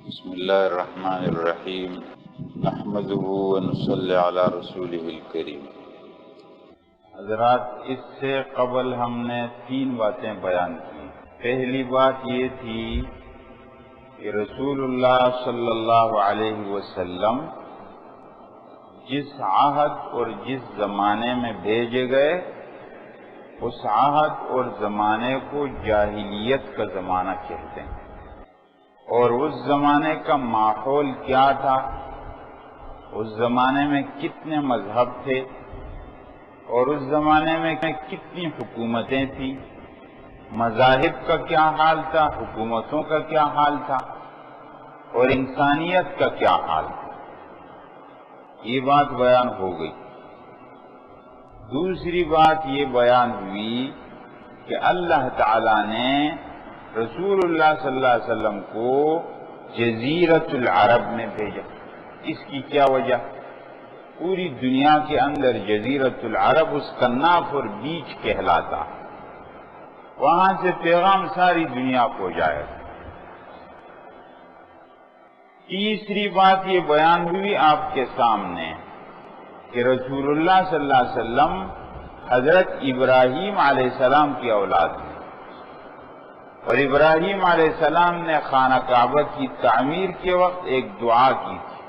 بسم اللہ الرحمن الرحیم نحمده ونصلی علی رسولہ الکریم۔ حضرات، اس سے قبل ہم نے 3 باتیں بیان کی۔ پہلی بات یہ تھی کہ رسول اللہ صلی اللہ علیہ وسلم جس عہد اور جس زمانے میں بھیجے گئے اس عہد اور زمانے کو جاہلیت کا زمانہ کہتے ہیں، اور اس زمانے کا ماحول کیا تھا، اس زمانے میں کتنے مذہب تھے اور اس زمانے میں کتنی حکومتیں تھیں، مذاہب کا کیا حال تھا، حکومتوں کا کیا حال تھا اور انسانیت کا کیا حال تھا، یہ بات بیان ہو گئی۔ دوسری بات یہ بیان ہوئی کہ اللہ تعالی نے رسول اللہ صلی اللہ علیہ وسلم کو جزیرۃ العرب میں بھیجا۔ اس کی کیا وجہ؟ پوری دنیا کے اندر جزیرۃ العرب اس کا ناف اور بیچ کہلاتا، وہاں سے پیغام ساری دنیا کو جائے۔ تیسری بات یہ بیان ہوئی آپ کے سامنے کہ رسول اللہ صلی اللہ علیہ وسلم حضرت ابراہیم علیہ السلام کی اولاد ہیں، اور ابراہیم علیہ السلام نے خانہ کعبہ کی تعمیر کے وقت ایک دعا کی تھی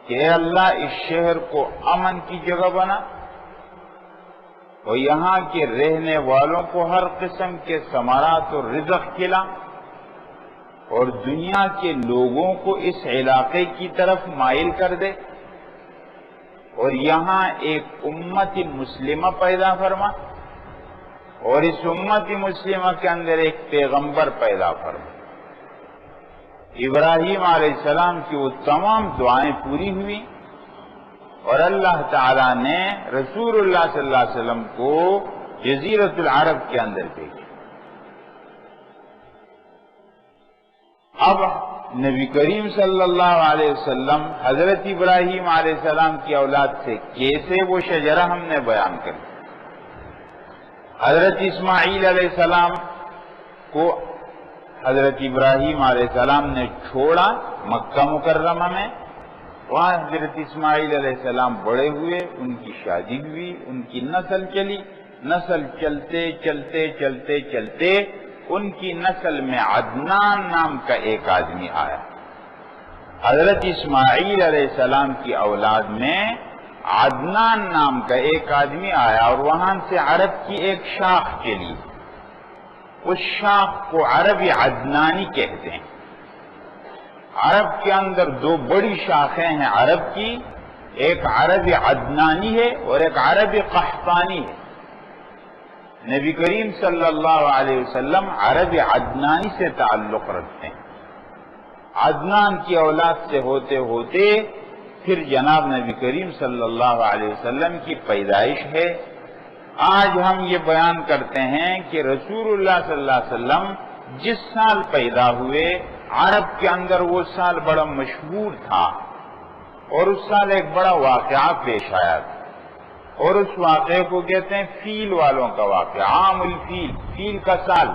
کہ اے اللہ، اس شہر کو امن کی جگہ بنا اور یہاں کے رہنے والوں کو ہر قسم کے ثمرات اور رزق کھلا، اور دنیا کے لوگوں کو اس علاقے کی طرف مائل کر دے، اور یہاں ایک امت مسلمہ پیدا فرما، اور اس امت مسلمہ کے اندر ایک پیغمبر پیدا فرما۔ ابراہیم علیہ السلام کی وہ تمام دعائیں پوری ہوئی اور اللہ تعالی نے رسول اللہ صلی اللہ علیہ وسلم کو جزیرۃ العرب کے اندر بھیجا۔ اب نبی کریم صلی اللہ علیہ وسلم حضرت ابراہیم علیہ السلام کی اولاد سے کیسے وہ شجرہ ہم نے بیان کر۔ حضرت اسماعیل علیہ السلام کو حضرت ابراہیم علیہ السلام نے چھوڑا مکہ مکرمہ میں، وہاں حضرت اسماعیل علیہ السلام بڑے ہوئے، ان کی شادی ہوئی، ان کی نسل چلی، نسل چلتے چلتے چلتے چلتے ان کی نسل میں عدنان نام کا ایک آدمی آیا۔ حضرت اسماعیل علیہ السلام کی اولاد میں عدنان نام کا ایک آدمی آیا، اور وہاں سے عرب کی ایک شاخ چلی، اس شاخ کو عربی عدنانی کہتے ہیں۔ عرب کے اندر 2 بڑی شاخیں ہیں عرب کی، ایک عربی عدنانی ہے اور ایک عربی قحطانی ہے۔ نبی کریم صلی اللہ علیہ وسلم عربی عدنانی سے تعلق رکھتے ہیں۔ عدنان کی اولاد سے ہوتے ہوتے پھر جناب نبی کریم صلی اللہ علیہ وسلم کی پیدائش ہے۔ آج ہم یہ بیان کرتے ہیں کہ رسول اللہ صلی اللہ علیہ وسلم جس سال پیدا ہوئے، عرب کے اندر وہ سال بڑا مشہور تھا، اور اس سال ایک بڑا واقعہ پیش آیا تھا، اور اس واقعے کو کہتے ہیں فیل والوں کا واقعہ، عام الفیل، فیل کا سال۔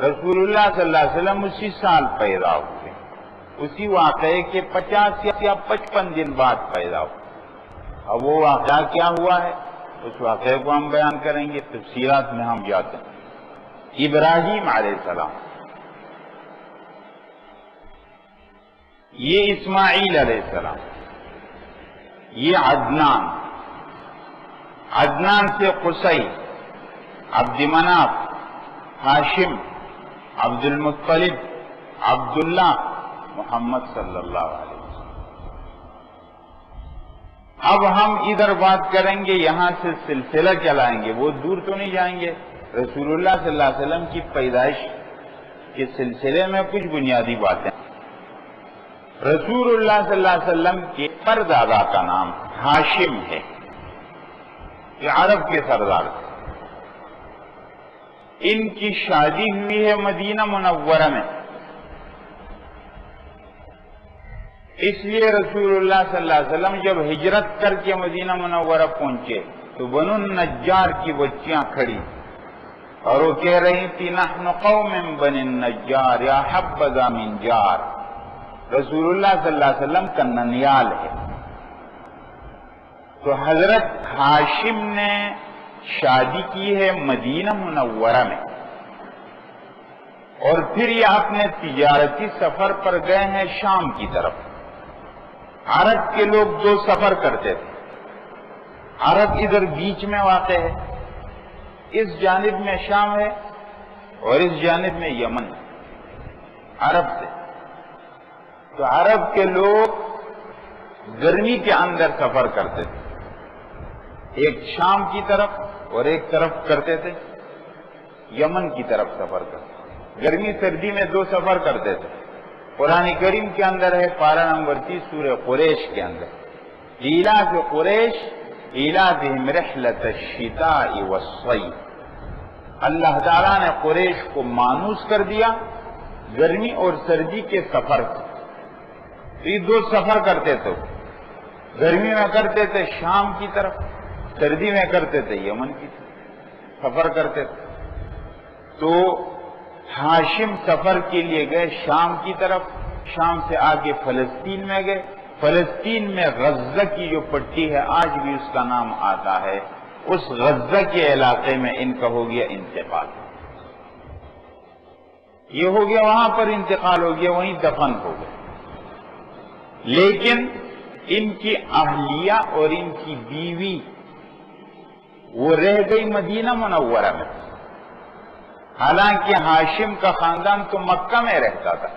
رسول اللہ صلی اللہ علیہ وسلم اسی سال پیدا ہوئے، اسی واقعے کے 50 یا 55 دن بعد پیدا ہوئے۔ اب وہ واقعہ کیا ہوا ہے اس واقعے کو ہم بیان کریں گے، تفصیلات میں ہم جاتے ہیں۔ ابراہیم علیہ السلام، یہ اسماعیل علیہ السلام، یہ عدنان، عدنان سے قصی، عبد مناف، ہاشم، عبد المطلب، عبداللہ، محمد صلی اللہ علیہ وسلم۔ اب ہم ادھر بات کریں گے، یہاں سے سلسلہ چلائیں گے، وہ دور تو نہیں جائیں گے۔ رسول اللہ صلی اللہ علیہ وسلم کی پیدائش کے سلسلے میں کچھ بنیادی باتیں۔ رسول اللہ صلی اللہ علیہ وسلم کے پردادا کا نام ہاشم ہے، یہ عرب کے سردار تھے۔ ان کی شادی ہوئی ہے مدینہ منورہ میں، اس لیے رسول اللہ صلی اللہ علیہ وسلم جب ہجرت کر کے مدینہ منورہ پہنچے تو بنو النجار کی بچیاں کھڑی، اور وہ کہہ رہی تھی نحن قوم بنی النجار یا حبذا من جار، رسول اللہ صلی اللہ علیہ وسلم کا ننیال ہے۔ تو حضرت ہاشم نے شادی کی ہے مدینہ منورہ میں، اور پھر یہ اپنے تجارتی سفر پر گئے ہیں شام کی طرف۔ عرب کے لوگ دو سفر کرتے تھے، عرب ادھر بیچ میں واقع ہے، اس جانب میں شام ہے اور اس جانب میں یمن عرب سے۔ تو عرب کے لوگ گرمی کے اندر سفر کرتے تھے، ایک شام کی طرف اور ایک طرف کرتے تھے یمن کی طرف سفر کرتے تھے۔ گرمی سردی میں دو سفر کرتے تھے۔ قرآن کریم کے اندر ہے پارہ نمبر 30 سورہ قریش کے اندر، ایلاف قریش ایلافہم رحلۃ الشتاء والصیف، اللہ تعالیٰ نے قریش کو مانوس کر دیا گرمی اور سردی کے سفر سے۔ یہ دو سفر کرتے تھے، گرمی میں کرتے تھے شام کی طرف، سردی میں کرتے تھے یمن کی طرف سفر کرتے تھے۔ تو ہاشم سفر کے لیے گئے شام کی طرف، شام سے آگے فلسطین میں گئے۔ فلسطین میں غزہ کی جو پٹی ہے آج بھی اس کا نام آتا ہے، اس غزہ کے علاقے میں ان کا ہو گیا انتقال، یہ ہو گیا وہاں پر انتقال ہو گیا، وہیں دفن ہو گئے۔ لیکن ان کی اہلیہ اور ان کی بیوی وہ رہ گئی مدینہ منورہ میں، حالانکہ ہاشم کا خاندان تو مکہ میں رہتا تھا،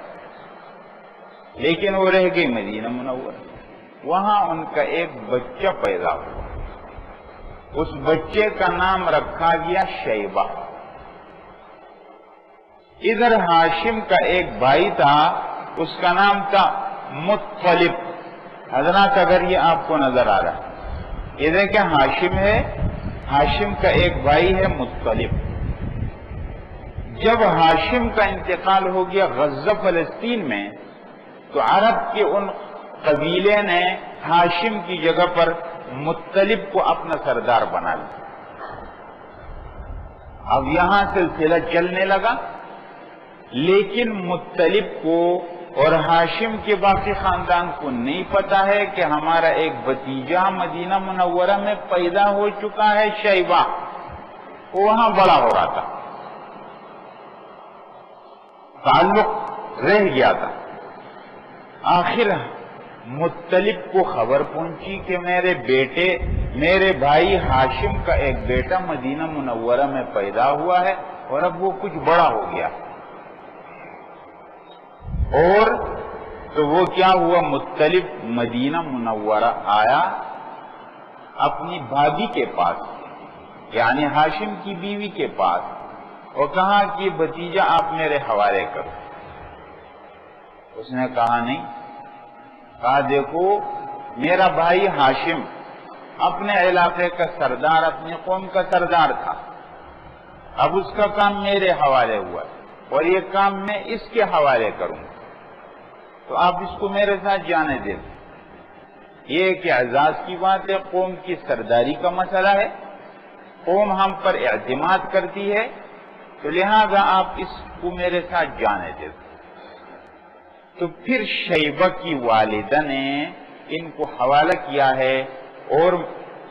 لیکن وہ رہ گئی مدینہ منورہ۔ وہاں ان کا ایک بچہ پیدا ہوا، اس بچے کا نام رکھا گیا شیبہ۔ ادھر ہاشم کا ایک بھائی تھا، اس کا نام تھا مطلب۔ حضرات اگر یہ آپ کو نظر آ رہا ہے، یہ دیکھیں ہاشم ہے، ہاشم کا ایک بھائی ہے مطلب۔ جب ہاشم کا انتقال ہو گیا غزہ فلسطین میں، تو عرب کے ان قبیلے نے ہاشم کی جگہ پر مطلب کو اپنا سردار بنا لیا۔ اب یہاں سلسلہ چلنے لگا، لیکن مطلب کو اور ہاشم کے باقی خاندان کو نہیں پتا ہے کہ ہمارا ایک بھتیجا مدینہ منورہ میں پیدا ہو چکا ہے شیبہ، وہ وہاں بڑا ہو رہا تھا، تعلق رہ گیا تھا۔ آخر مطلب کو خبر پہنچی کہ میرے بھائی ہاشم کا ایک بیٹا مدینہ منورہ میں پیدا ہوا ہے اور اب وہ کچھ بڑا ہو گیا، اور تو وہ کیا ہوا، مطلب مدینہ منورہ آیا اپنی بھابھی کے پاس، یعنی ہاشم کی بیوی کے پاس، اور کہا کہ بھتیجا آپ میرے حوالے کرو۔ اس نے کہا نہیں، کہا دیکھو میرا بھائی ہاشم اپنے علاقے کا سردار، اپنی قوم کا سردار تھا، اب اس کا کام میرے حوالے ہوا اور یہ کام میں اس کے حوالے کروں، تو آپ اس کو میرے ساتھ جانے دیں۔ یہ ایک اعزاز کی بات ہے، قوم کی سرداری کا مسئلہ ہے، قوم ہم پر اعتماد کرتی ہے، تو لہذا آپ اس کو میرے ساتھ جانے دیں۔ تو پھر شیبہ کی والدہ نے ان کو حوالہ کیا ہے، اور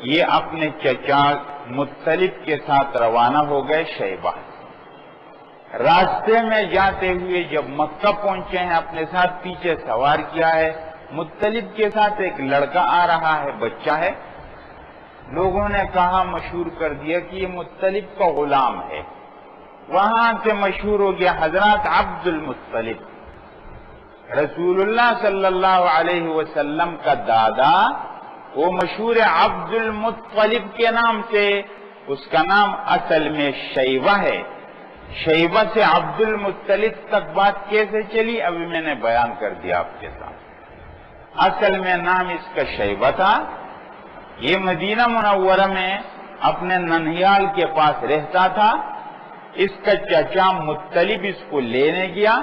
یہ اپنے چچا مطلب کے ساتھ روانہ ہو گئے شیبہ۔ راستے میں جاتے ہوئے جب مکہ پہنچے ہیں، اپنے ساتھ پیچھے سوار کیا ہے، مطلب کے ساتھ ایک لڑکا آ رہا ہے، بچہ ہے۔ لوگوں نے کہا، مشہور کر دیا کہ یہ مطلب کا غلام ہے، وہاں سے مشہور ہو گیا حضرات عبد المطلب۔ رسول اللہ صلی اللہ علیہ وسلم کا دادا وہ مشہور عبد المطلب کے نام سے، اس کا نام اصل میں شیبہ ہے۔ شیبہ سے عبد المطلب تک بات کیسے چلی ابھی میں نے بیان کر دیا آپ کے ساتھ۔ اصل میں نام اس کا شیبہ تھا، یہ مدینہ منورہ میں اپنے ننھیال کے پاس رہتا تھا۔ اس کا چچا مطلب اس کو لینے گیا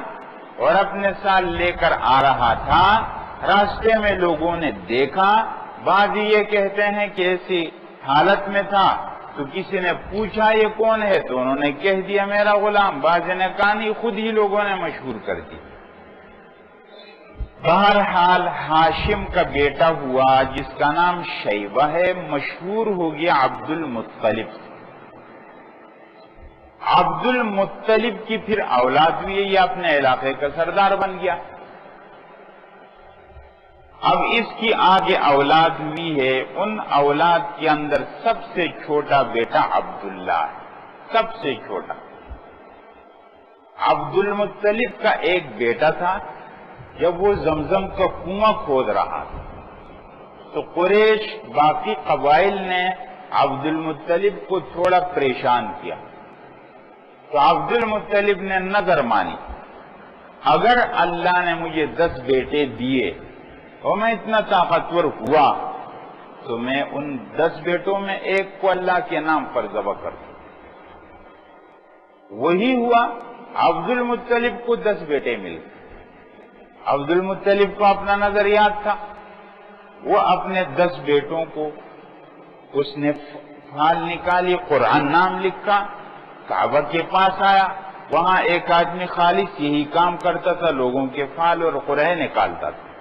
اور اپنے ساتھ لے کر آ رہا تھا۔ راستے میں لوگوں نے دیکھا، بعض یہ کہتے ہیں کہ ایسی حالت میں تھا تو کسی نے پوچھا یہ کون ہے تو انہوں نے کہہ دیا میرا غلام، بعض نے کہا نہیں خود ہی لوگوں نے مشہور کر دی۔ بہرحال ہاشم کا بیٹا ہوا جس کا نام شیبہ ہے، مشہور ہو گیا عبد المطلب۔ عبد المطلب کی پھر اولاد ہوئی، یہ اپنے علاقے کا سردار بن گیا۔ اب اس کی آگے اولاد ہوئی ہے، ان اولاد کے اندر سب سے چھوٹا بیٹا عبداللہ ہے، سب سے چھوٹا۔ عبد المطلب کا ایک بیٹا تھا، جب وہ زمزم کا کنواں کھود رہا تھا تو قریش باقی قبائل نے عبد المطلب کو تھوڑا پریشان کیا، تو عبد المطلب نے نظر مانی، اگر اللہ نے مجھے 10 بیٹے دیے اور میں اتنا طاقتور ہوا تو میں ان 10 بیٹوں میں ایک کو اللہ کے نام پر ذبح کر دوں۔ وہی ہوا، عبد المطلب کو 10 بیٹے مل گئے۔ عبد المطلب کو اپنا نظریات تھا، وہ اپنے 10 بیٹوں کو اس نے فال نکالی، قرآن نام لکھا، کعبہ کے پاس آیا، وہاں ایک آدمی خالص یہی کام کرتا تھا، لوگوں کے فال اور قرآن نکالتا تھا۔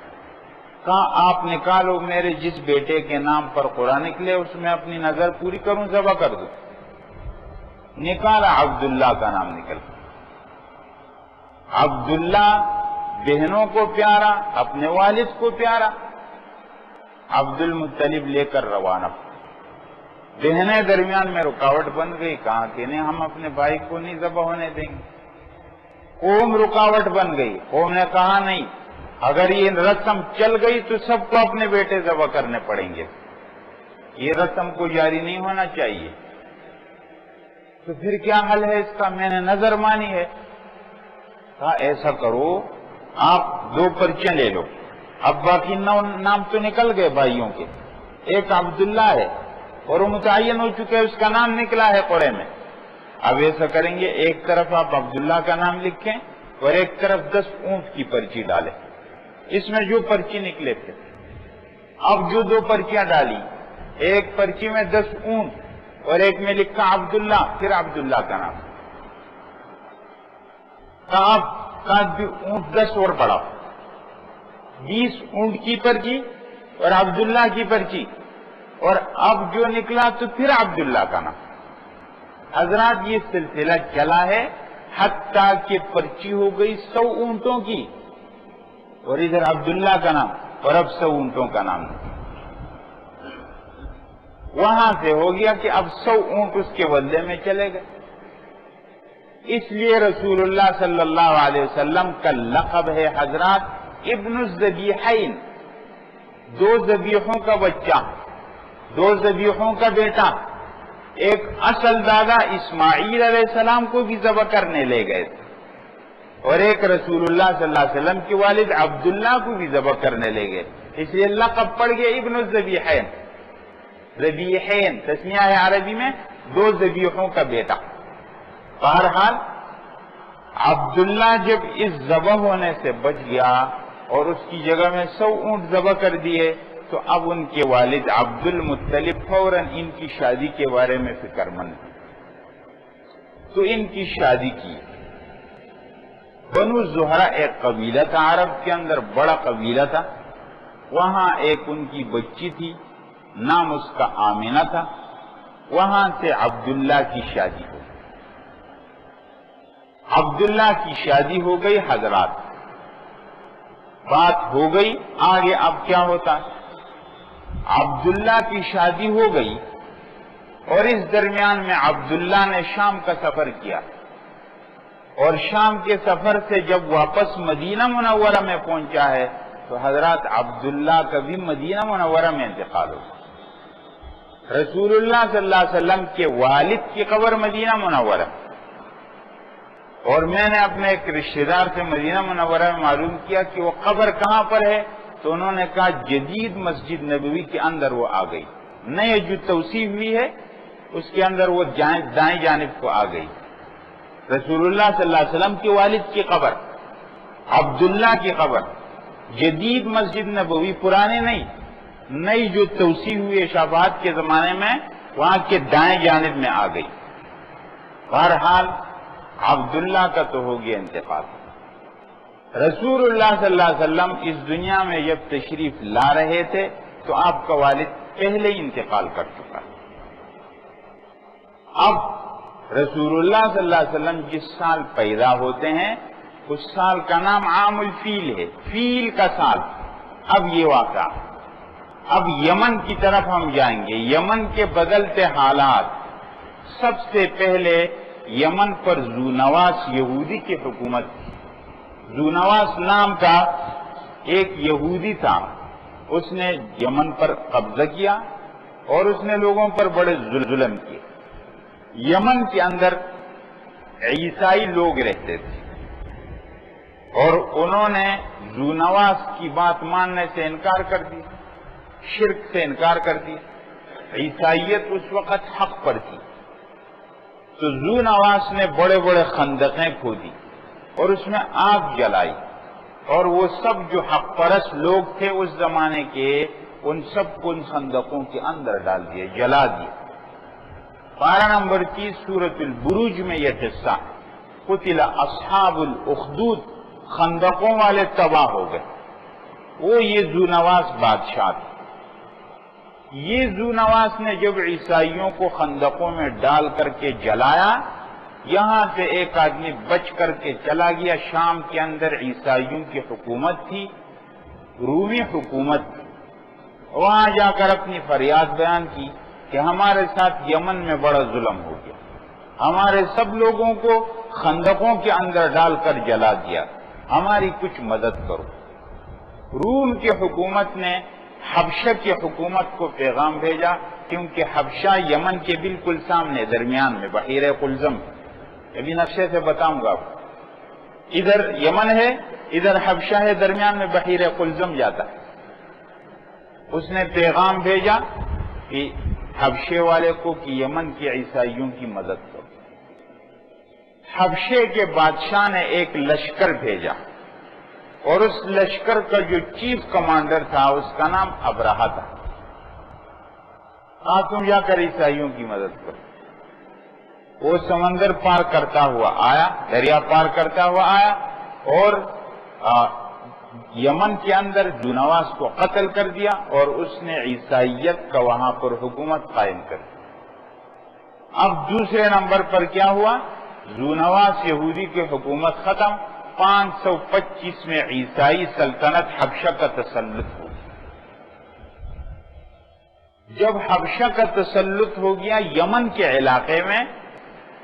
کہا آپ نکالو، میرے جس بیٹے کے نام پر قرآن نکلے اس میں اپنی نظر پوری کروں، ذبح کر دوں۔ نکالا، عبداللہ کا نام نکل۔ عبداللہ بہنوں کو پیارا، اپنے والد کو پیارا۔ عبد المطلب لے کر روانہ۔ بہنیں درمیان میں رکاوٹ بن گئی، کہا کہ نہیں ہم اپنے بھائی کو نہیں ذبح ہونے دیں گے۔ قوم رکاوٹ بن گئی، قوم نے کہا نہیں، اگر یہ رسم چل گئی تو سب کو اپنے بیٹے ذبح کرنے پڑیں گے، یہ رسم کو جاری نہیں ہونا چاہیے۔ تو پھر کیا حل ہے اس کا؟ میں نے نظر مانی ہے۔ کہا ایسا کرو، آپ 2 پرچیاں لے لو، اب باقی نام تو نکل گئے بھائیوں کے، ایک عبداللہ ہے اور وہ متعین ہو چکے، اس کا نام نکلا ہے قرآن میں۔ اب ایسا کریں گے، ایک طرف آپ عبداللہ کا نام لکھیں اور ایک طرف 10 اونٹ کی پرچی ڈالیں، اس میں جو پرچی نکلے تھے۔ اب جو 2 پرچیاں ڈالی، ایک پرچی میں 10 اونٹ اور ایک میں لکھا عبداللہ، پھر عبداللہ کا نام۔ بھی اونٹ 10 اور بڑھا، 20 اونٹ کی پرچی اور عبداللہ کی پرچی، اور اب جو نکلا تو پھر عبداللہ کا نام۔ حضرات یہ سلسلہ چلا ہے حتیٰ کہ پرچی ہو گئی 100 اونٹوں کی، اور ادھر عبداللہ کا نام، اور اب 100 اونٹوں کا نام۔ وہاں سے ہو گیا کہ اب 100 اونٹ اس کے بدلے میں چلے گئے۔ اس لیے رسول اللہ صلی اللہ علیہ وسلم کا لقب ہے حضرات ابن الذبیحین، 2 ذبیحوں کا بچہ، 2 ذبیحوں کا بیٹا۔ ایک اصل دادا اسماعیل علیہ السلام کو بھی ذبح کرنے لے گئے تھے، اور ایک رسول اللہ صلی اللہ علیہ وسلم کے والد عبداللہ کو بھی ذبح کرنے لے گئے، اس لیے لقب پڑ گیا ابن الذبیحین۔ ذبیحین تسمیہ ہے عربی میں 2 ذبیحوں کا بیٹا۔ بہرحال عبداللہ جب اس ذبح ہونے سے بچ گیا اور اس کی جگہ میں 100 اونٹ ذبح کر دیے، تو اب ان کے والد عبد المطلب فوراً ان کی شادی کے بارے میں فکر مند، تو ان کی شادی کی۔ بنو زہرہ ایک قبیلہ تھا عرب کے اندر، بڑا قبیلہ تھا، وہاں ایک ان کی بچی تھی، نام اس کا آمینہ تھا، وہاں سے عبداللہ کی شادی ہوئی۔ عبداللہ کی شادی ہو گئی حضرات، بات ہو گئی آگے اب کیا ہوتا۔ عبداللہ کی شادی ہو گئی اور اس درمیان میں عبداللہ نے شام کا سفر کیا، اور شام کے سفر سے جب واپس مدینہ منورہ میں پہنچا ہے تو حضرات عبداللہ کا بھی مدینہ منورہ میں انتقال ہو گیا۔ رسول اللہ صلی اللہ علیہ وسلم کے والد کی قبر مدینہ منورہ، اور میں نے اپنے ایک رشتہ دار سے مدینہ منورہ میں معلوم کیا کہ وہ قبر کہاں پر ہے، تو انہوں نے کہا جدید مسجد نبوی کے اندر وہ آ گئی، نئے جو توسیع ہوئی ہے اس کے اندر وہ دائیں جانب کو آ گئی۔ رسول اللہ صلی اللہ علیہ وسلم کے والد کی قبر، عبداللہ کی قبر، جدید مسجد نبوی، پرانے نہیں، نئی جو توسیع ہوئی ہے شابات کے زمانے میں، وہاں کے دائیں جانب میں آ گئی۔ بہرحال عبداللہ کا تو ہو گیا انتقال۔ رسول اللہ صلی اللہ علیہ وسلم اس دنیا میں جب تشریف لا رہے تھے تو آپ کا والد پہلے ہی انتقال کر چکا۔ اب رسول اللہ صلی اللہ علیہ وسلم جس سال پیدا ہوتے ہیں اس سال کا نام عام الفیل ہے، فیل کا سال۔ اب یہ واقعہ، اب یمن کی طرف ہم جائیں گے۔ یمن کے بدلتے حالات، سب سے پہلے یمن پر ذونواس یہودی کی حکومت تھی۔ ذونواس نام کا ایک یہودی تھا، اس نے یمن پر قبضہ کیا اور اس نے لوگوں پر بڑے ظلم کیے۔ یمن کے اندر عیسائی لوگ رہتے تھے اور انہوں نے ذونواس کی بات ماننے سے انکار کر دیا، شرک سے انکار کر دیا۔ عیسائیت اس وقت حق پر تھی، تو ذونواس نے بڑے بڑے خندقیں کھودی اور اس میں آگ جلائی، اور وہ سب جو حق پرست لوگ تھے اس زمانے کے، ان سب کو ان خندقوں کے اندر ڈال دیا، جلا دیا۔ پارہ نمبر 30 سورۃ البروج میں یہ قصہ، قتل اصحاب الاخدود، خندقوں والے تباہ ہو گئے۔ وہ یہ ذونواس بادشاہ تھے۔ یہ ذونواس نے جب عیسائیوں کو خندقوں میں ڈال کر کے جلایا، یہاں سے ایک آدمی بچ کر کے چلا گیا۔ شام کے اندر عیسائیوں کی حکومت تھی، رومی حکومت تھی۔ وہاں جا کر اپنی فریاد بیان کی کہ ہمارے ساتھ یمن میں بڑا ظلم ہو گیا، ہمارے سب لوگوں کو خندقوں کے اندر ڈال کر جلا دیا، ہماری کچھ مدد کرو۔ روم کی حکومت نے حبشہ کی حکومت کو پیغام بھیجا، کیونکہ حبشہ یمن کے بالکل سامنے درمیان میں بحیرہ قلزم، ابھی نقشے سے بتاؤں گا آپ کو۔ ادھر یمن ہے، ادھر حبشہ ہے، درمیان میں بحیرہ قلزم جاتا ہے۔ اس نے پیغام بھیجا کہ حبشے والے کو کہ یمن کے عیسائیوں کی مدد کرو۔ حبشے کے بادشاہ نے ایک لشکر بھیجا اور اس لشکر کا جو چیف کمانڈر تھا اس کا نام ابرہہ تھا۔ تم جا کر عیسائیوں کی مدد کرو۔ وہ سمندر پار کرتا ہوا آیا، دریا پار کرتا ہوا آیا اور یمن کے اندر ذونواس کو قتل کر دیا اور اس نے عیسائیت کا وہاں پر حکومت قائم کر دی۔ اب دوسرے نمبر پر کیا ہوا؟ ذونواس یہودی کی حکومت ختم، 525 میں عیسائی سلطنت حبشہ کا تسلط ہو گیا۔ جب حبشہ کا تسلط ہو گیا یمن کے علاقے میں،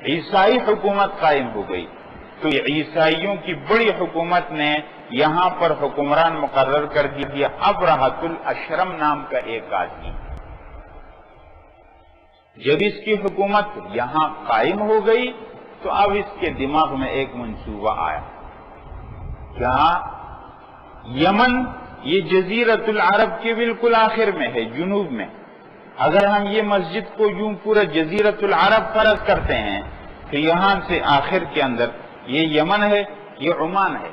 عیسائی حکومت قائم ہو گئی، تو عیسائیوں کی بڑی حکومت نے یہاں پر حکمران مقرر کر دیا ابرہۃ الاشرم نام کا ایک آدمی۔ جب اس کی حکومت یہاں قائم ہو گئی تو اب اس کے دماغ میں ایک منصوبہ آیا، کیا یمن یہ جزیرۃ العرب کے بالکل آخر میں ہے، جنوب میں۔ اگر ہم یہ مسجد کو یوں پورا جزیرۃ العرب فرض کرتے ہیں تو یہاں سے آخر کے اندر یہ یمن ہے، یہ عمان ہے،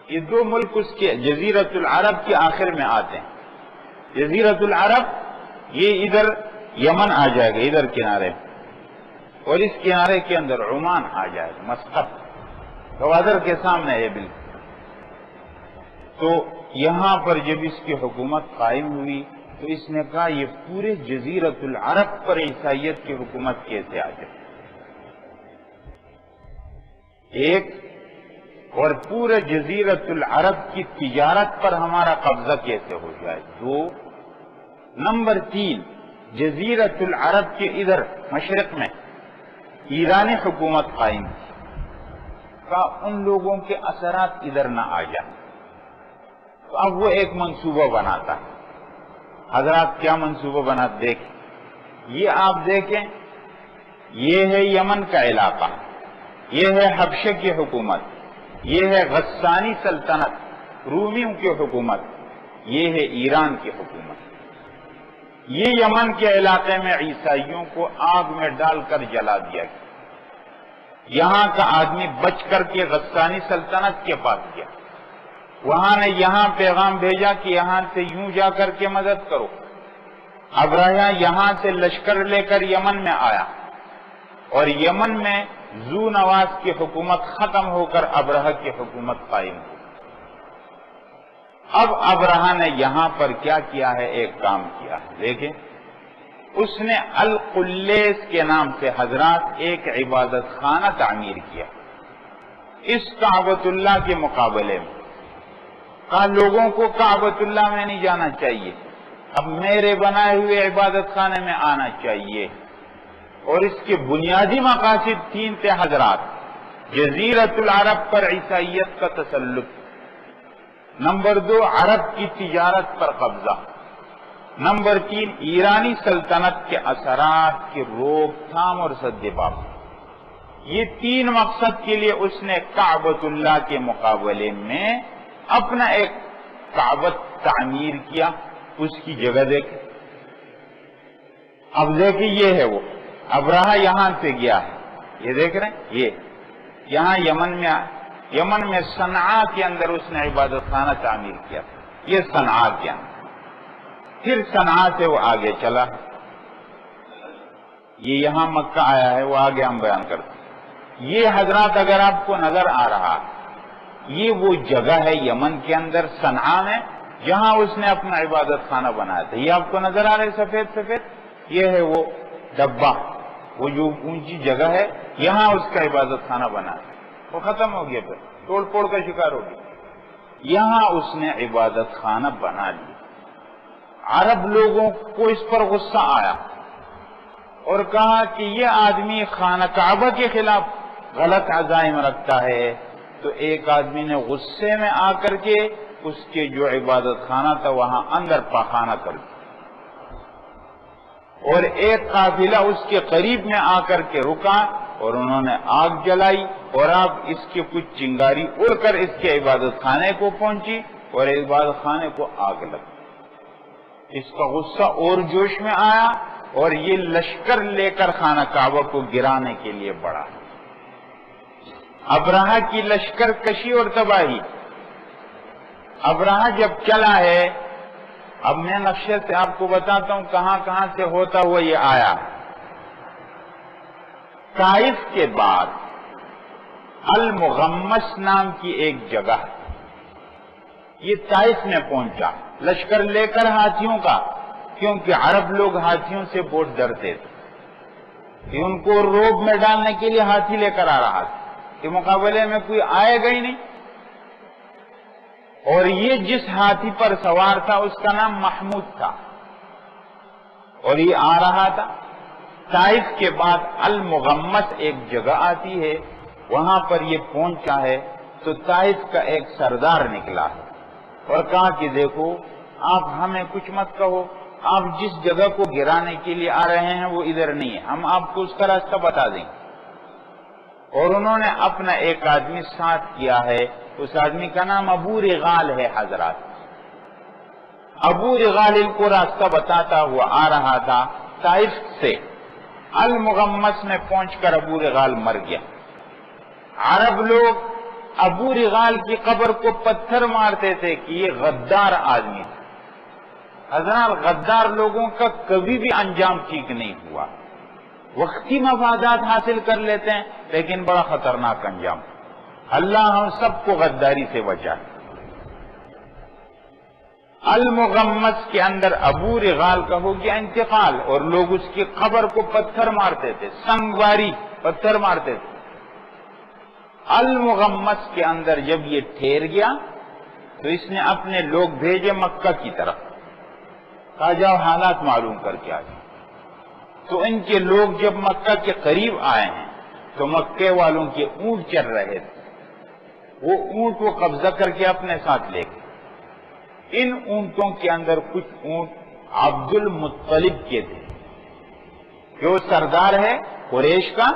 یہ دو ملک اس کے جزیرۃ العرب کے آخر میں آتے ہیں۔ جزیرۃ العرب یہ ادھر یمن آ جائے گا، ادھر کنارے، اور اس کنارے کے اندر عمان آ جائے گا، مسقط گوادر کے سامنے ہے بالکل۔ تو یہاں پر جب اس کی حکومت قائم ہوئی تو اس نے کہا یہ پورے جزیرۃ العرب پر عیسائیت کی حکومت کیسے آ جائے، ایک، اور پورے جزیرۃ العرب کی تجارت پر ہمارا قبضہ کیسے ہو جائے، دو، نمبر 3، جزیرۃ العرب کے ادھر مشرق میں ایرانی حکومت قائم تھی، کا ان لوگوں کے اثرات ادھر نہ آ جائیں۔ تو اب وہ ایک منصوبہ بناتا ہے۔ حضرات کیا منصوبہ بنا دیکھیں، یہ آپ دیکھیں، یہ ہے یمن کا علاقہ، یہ ہے حبشہ کی حکومت، یہ ہے غسانی سلطنت رومیوں کی حکومت، یہ ہے ایران کی حکومت۔ یہ یمن کے علاقے میں عیسائیوں کو آگ میں ڈال کر جلا دیا گیا۔ یہاں کا آدمی بچ کر کے غسانی سلطنت کے پاس گیا، وہاں نے یہاں پیغام بھیجا کہ یہاں سے یوں جا کر کے مدد کرو۔ ابرہہ یہاں سے لشکر لے کر یمن میں آیا اور یمن میں ذو نواس کی حکومت ختم ہو کر ابرہہ کی حکومت قائم ہوئی۔ اب ابرہہ نے یہاں پر کیا کیا ہے؟ ایک کام کیا ہے، دیکھیں، اس نے القلیس کے نام سے حضرات ایک عبادت خانہ تعمیر کیا اس کعبۃ اللہ کے مقابلے میں۔ کہا لوگوں کو کعبۃ اللہ میں نہیں جانا چاہیے، اب میرے بنائے ہوئے عبادت خانے میں آنا چاہیے۔ اور اس کے بنیادی مقاصد تین تھے حضرات: جزیرت العرب پر عیسائیت کا تسلط، نمبر 2 عرب کی تجارت پر قبضہ، نمبر 3 ایرانی سلطنت کے اثرات کی روک تھام اور سد باب۔ یہ تین مقصد کے لیے اس نے کعبۃ اللہ کے مقابلے میں اپنا ایک کعبۃ تعمیر کیا۔ اس کی جگہ دیکھیں، اب دیکھیں، یہ ہے وہ ابرہہ یہاں سے گیا ہے، یہ دیکھ رہے ہیں، یہ یہاں یمن میں یمن میں صنعاء کے اندر اس نے عبادت خانہ تعمیر کیا، یہ صنعاء کے اندر۔ پھر صنعاء سے وہ آگے چلا، یہ یہاں مکہ آیا ہے، وہ آگے ہم بیان کرتے ہیں۔ یہ حضرات اگر آپ کو نظر آ رہا، یہ وہ جگہ ہے یمن کے اندر صنعاء میں جہاں اس نے اپنا عبادت خانہ بنایا تھا۔ یہ آپ کو نظر آ رہا ہے سفید سفید، یہ ہے وہ ڈبہ، وہ جو اونچی جگہ ہے، یہاں اس کا عبادت خانہ بنا ہے، وہ ختم ہو گیا، پھر توڑ پھوڑ کا شکار ہو گیا۔ یہاں اس نے عبادت خانہ بنا لیا۔ عرب لوگوں کو اس پر غصہ آیا اور کہا کہ یہ آدمی خانہ کعبہ کے خلاف غلط عزائم رکھتا ہے۔ تو ایک آدمی نے غصے میں آ کر کے اس کے جو عبادت خانہ تھا وہاں اندر پاخانہ کر دیا، اور ایک قافلہ اس کے قریب میں آ کر کے رکا اور انہوں نے آگ جلائی، اور اب اس کی کچھ چنگاری اڑ کر اس کے عبادت خانے کو پہنچی اور عبادت خانے کو آگ لگ گئی۔ اس کا غصہ اور جوش میں آیا اور یہ لشکر لے کر خانہ کعبہ کو گرانے کے لیے بڑھا۔ ابرہہ کی لشکر کشی اور تباہی۔ ابرہہ جب چلا ہے، اب میں نقشے سے آپ کو بتاتا ہوں کہاں کہاں سے ہوتا ہوا یہ آیا۔ طائف کے بعد المغمس نام کی ایک جگہ، یہ طائف میں پہنچا لشکر لے کر ہاتھیوں کا، کیونکہ عرب لوگ ہاتھیوں سے بہت ڈرتے تھے کہ ان کو روب میں ڈالنے کے لیے ہاتھی لے کر آ رہا تھا، کہ مقابلے میں کوئی آئے گا ہی نہیں۔ اور یہ جس ہاتھی پر سوار تھا اس کا نام محمود تھا، اور یہ آ رہا تھا۔ طائف کے بعد المغمس ایک جگہ آتی ہے، وہاں پر یہ پہنچا ہے تو طائف کا ایک سردار نکلا ہے اور کہا کہ دیکھو آپ ہمیں کچھ مت کہو، آپ جس جگہ کو گرانے کے لیے آ رہے ہیں وہ ادھر نہیں ہے، ہم آپ کو اس کا راستہ بتا دیں گے۔ اور انہوں نے اپنا ایک آدمی ساتھ کیا ہے، اس آدمی کا نام ابو رغال ہے حضرات۔ ابو رغال ان کو راستہ بتاتا ہوا آ رہا تھا طائف سے، المغمس میں پہنچ کر ابو رغال مر گیا۔ عرب لوگ ابو رغال کی قبر کو پتھر مارتے تھے کہ یہ غدار آدمی ہے۔ حضرات غدار لوگوں کا کبھی بھی انجام ٹھیک نہیں ہوا، وقتی مفادات حاصل کر لیتے ہیں لیکن بڑا خطرناک انجام۔ اللہ ہم سب کو غداری سے بچائے۔ المغمس کے اندر ابو رغال کا ہو گیا انتقال، اور لوگ اس کی قبر کو پتھر مارتے تھے، سنگواری پتھر مارتے تھے۔ المغمس کے اندر جب یہ ٹھہر گیا تو اس نے اپنے لوگ بھیجے مکہ کی طرف، کہا جاؤ حالات معلوم کر کے آ جاؤ۔ تو ان کے لوگ جب مکہ کے قریب آئے ہیں تو مکے والوں کے اونٹ چل رہے تھے، وہ اونٹ کو قبضہ کر کے اپنے ساتھ لے گئے۔ ان اونٹوں کے اندر کچھ اونٹ عبد المطلب کے تھے، جو سردار ہے قریش کا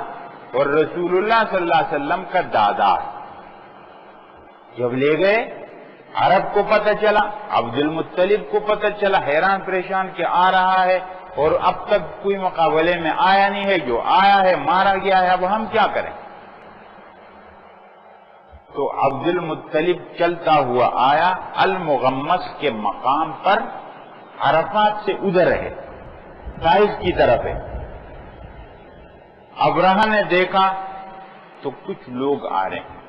اور رسول اللہ صلی اللہ علیہ وسلم کا دادا ہے۔ جب لے گئے، عرب کو پتہ چلا، عبد المطلب کو پتہ چلا، حیران پریشان کہ آ رہا ہے اور اب تک کوئی مقابلے میں آیا نہیں ہے، جو آیا ہے مارا گیا ہے، اب ہم کیا کریں؟ تو عبد المطلب چلتا ہوا آیا المغمس کے مقام پر، عرفات سے ادھر ہے، طائف کی طرف ہے۔ ابرہہ نے دیکھا تو کچھ لوگ آ رہے ہیں،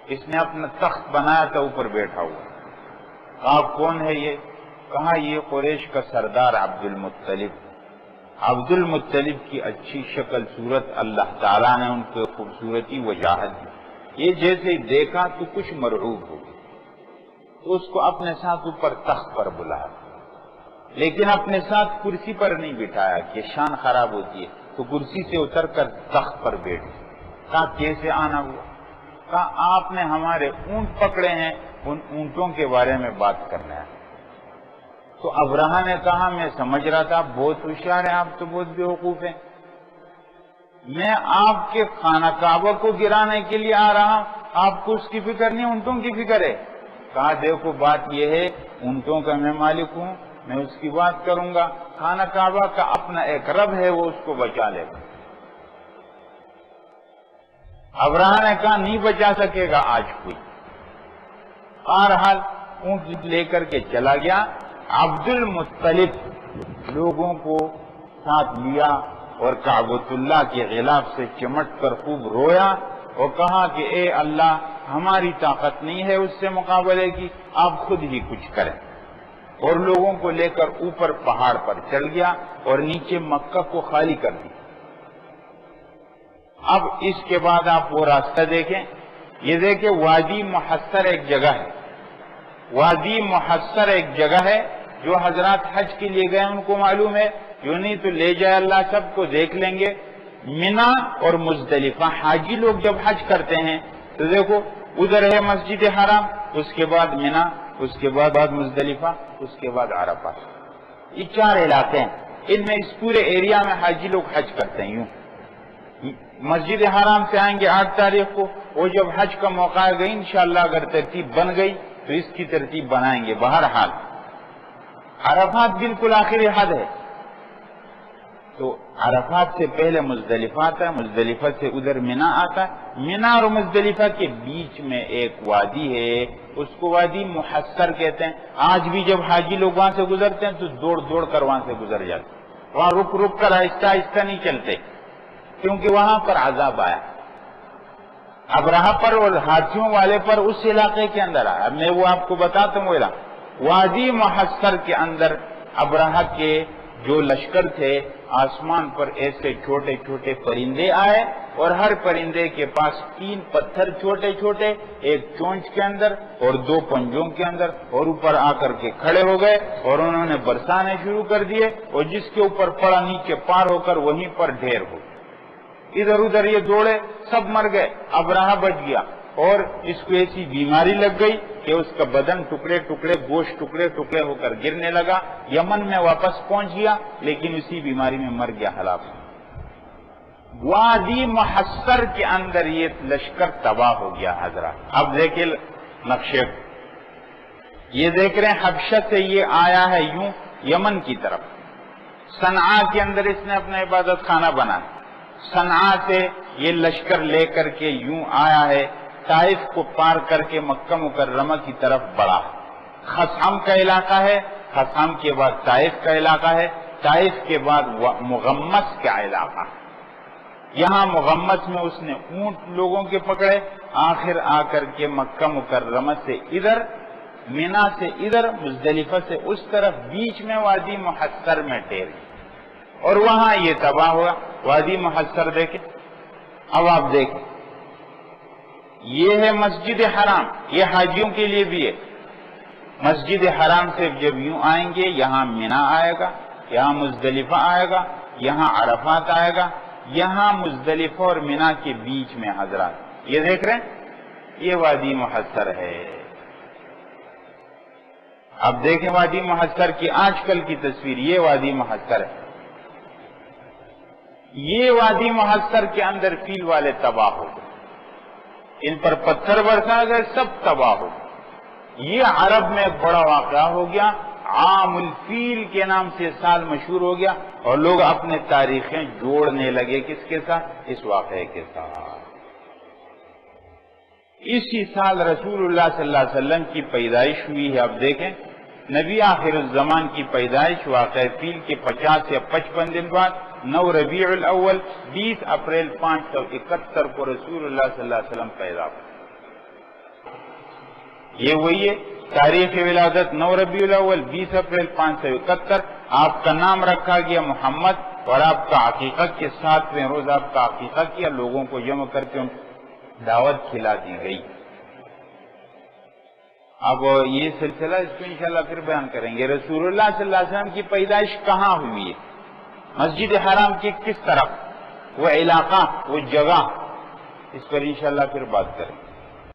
اس نے اپنا تخت بنایا تھا، اوپر بیٹھا ہوا۔ کہا کون ہے یہ؟ کہا یہ قریش کا سردار عبد المطلب۔ عبد المطلب کی اچھی شکل صورت اللہ تعالیٰ نے ان کی خوبصورتی وجاہت دی، یہ جیسے ہی دیکھا تو کچھ مرعوب ہو گیا، تو اس کو اپنے ساتھ اوپر تخت پر بلایا، لیکن اپنے ساتھ کرسی پر نہیں بٹھایا کہ شان خراب ہوتی ہے، تو کرسی سے اتر کر تخت پر بیٹھ گیا۔ کہا کیسے آنا ہوا؟ کہا آپ نے ہمارے اونٹ پکڑے ہیں، ان اونٹوں کے بارے میں بات کرنا ہے۔ تو ابرہہ نے کہا میں سمجھ رہا تھا بہت ہوشیار ہیں آپ، تو بہت بیوقوف ہیں، میں آپ کے خانہ کعبہ کو گرانے کے لیے آ رہا ہوں، آپ کو اس کی فکر نہیں، اونٹوں کی فکر ہے۔ کہا دیکھو بات یہ ہے، اونٹوں کا میں مالک ہوں، میں اس کی بات کروں گا، خانہ کعبہ کا اپنا ایک رب ہے، وہ اس کو بچا لے گا۔ ابرہہ نے کہا نہیں بچا سکے گا آج کوئی۔ بہرحال اونٹ لے کر کے چلا گیا۔ عبد المطلب لوگوں کو ساتھ لیا اور کعبۃ اللہ کے غلاف سے چمٹ کر خوب رویا اور کہا کہ اے اللہ، ہماری طاقت نہیں ہے اس سے مقابلے کی، آپ خود ہی کچھ کریں، اور لوگوں کو لے کر اوپر پہاڑ پر چل گیا اور نیچے مکہ کو خالی کر دیا۔ اب اس کے بعد آپ وہ راستہ دیکھیں، یہ دیکھیں وادی محصر ایک جگہ ہے، وادی محصر ایک جگہ ہے، جو حضرات حج کے لیے گئے ان کو معلوم ہے، جو نہیں تو لے جائے اللہ سب کو دیکھ لیں گے۔ منا اور مزدلفہ، حاجی لوگ جب حج کرتے ہیں تو دیکھو ادھر ہے مسجد حرام، اس کے بعد منا، اس کے بعد مزدلفہ، اس کے بعد عرفہ، یہ 4 علاقے ہیں، ان میں اس پورے ایریا میں حاجی لوگ حج کرتے ہیں۔ یوں مسجد حرام سے آئیں گے 8 تاریخ کو، وہ جب حج کا موقع آئے گا انشاءاللہ اگر ترتیب بن گئی تو اس کی ترتیب بنائیں گے۔ بہرحال عرفات بالکل آخری حد ہے، تو عرفات سے پہلے مزدلفہ آتا ہے، مزدلفہ سے ادھر منا آتا ہے، منا اور مزدلفہ کے بیچ میں ایک وادی ہے، اس کو وادی محصر کہتے ہیں۔ آج بھی جب حاجی لوگ وہاں سے گزرتے ہیں تو دوڑ دوڑ کر وہاں سے گزر جاتے ہیں، وہاں رک رک کر آہستہ آہستہ نہیں چلتے، کیونکہ وہاں پر عذاب آیا ابرہہ پر اور ہاتھیوں والے پر، اس علاقے کے اندر آیا۔ میں وہ آپ کو بتاتا ہوں، وادی محصر کے اندر ابرہہ کے جو لشکر تھے، آسمان پر ایسے چھوٹے چھوٹے پرندے آئے اور ہر پرندے کے پاس 3 پتھر چھوٹے چھوٹے، ایک چونچ کے اندر اور 2 پنجوں کے اندر، اور اوپر آ کر کے کھڑے ہو گئے اور انہوں نے برسانے شروع کر دیے، اور جس کے اوپر پڑا نیچے پار ہو کر وہیں پر ڈھیر ہو، ادھر ادھر یہ دوڑے، سب مر گئے، ابرہہ بچ گیا، اور اس کو ایسی بیماری لگ گئی کہ اس کا بدن ٹکڑے ٹکڑے، گوشت ٹکڑے ٹکڑے ہو کر گرنے لگا، یمن میں واپس پہنچ گیا، لیکن اسی بیماری میں مر گیا، ہلاک۔ وادی محصر کے اندر یہ لشکر تباہ ہو گیا حضرات۔ اب دیکھیں نقشے، یہ دیکھ رہے ہیں حبشہ سے یہ آیا ہے یوں یمن کی طرف، صنعاء کے اندر اس نے اپنا عبادت خانہ بنا، صنعاء سے یہ لشکر لے کر کے یوں آیا ہے، طائف کو پار کر کے مکہ مکرمہ کی طرف بڑھا، خثعم کا علاقہ ہے، خثعم کے بعد طائف کا علاقہ ہے، طائف کے بعد مغمس کا علاقہ، یہاں مغمس میں اس نے اونٹ لوگوں کے پکڑے، آخر آ کر کے مکہ مکرمہ سے ادھر، مینا سے ادھر، مزدلفہ سے اس طرف، بیچ میں وادی محصر میں ٹھہر، اور وہاں یہ تباہ ہوا۔ وادی محصر دیکھیں، اب آپ دیکھیں، یہ ہے مسجد حرام، یہ حاجیوں کے لیے بھی ہے، مسجد حرام سے جب یوں آئیں گے یہاں مینا آئے گا، یہاں مزدلفہ آئے گا، یہاں عرفات آئے گا، یہاں مزدلفہ اور مینا کے بیچ میں حضرات یہ دیکھ رہے ہیں، یہ وادی محصر ہے۔ اب دیکھیں وادی محصر کی آج کل کی تصویر، یہ وادی محصر ہے، یہ وادی محصر کے اندر فیل والے تباہ ہو گئے، ان پر پتھر برسا گئے، سب تباہ ہو گئے۔ یہ عرب میں ایک بڑا واقعہ ہو گیا، عام الفیل کے نام سے سال مشہور ہو گیا، اور لوگ اپنے تاریخیں جوڑنے لگے کس کے ساتھ؟ اس واقعے کے ساتھ۔ اسی سال رسول اللہ صلی اللہ علیہ وسلم کی پیدائش ہوئی ہے۔ اب دیکھیں نبی آخر الزمان کی پیدائش واقع فیل کے 50 یا 55 دن بعد 9 ربیع الاول 20 اپریل 571 کو رسول اللہ صلی اللہ علیہ وسلم پیدا ہوئے. یہ وہی ہے تاریخ ولادت 9 ربیع الاول 20 اپریل 571. آپ کا نام رکھا گیا محمد اور آپ کا عقیقت کے 7ویں روز آپ کا عقیقہ کیا, لوگوں کو جمع کر کے دعوت کھلا دی گئی. اب یہ سلسلہ اس کو انشاءاللہ پھر بیان کریں گے. رسول اللہ صلی اللہ علیہ وسلم کی پیدائش کہاں ہوئی ہے, مسجد حرام کی کس طرف, وہ علاقہ, وہ جگہ, اس پر انشاءاللہ پھر بات کریں گے.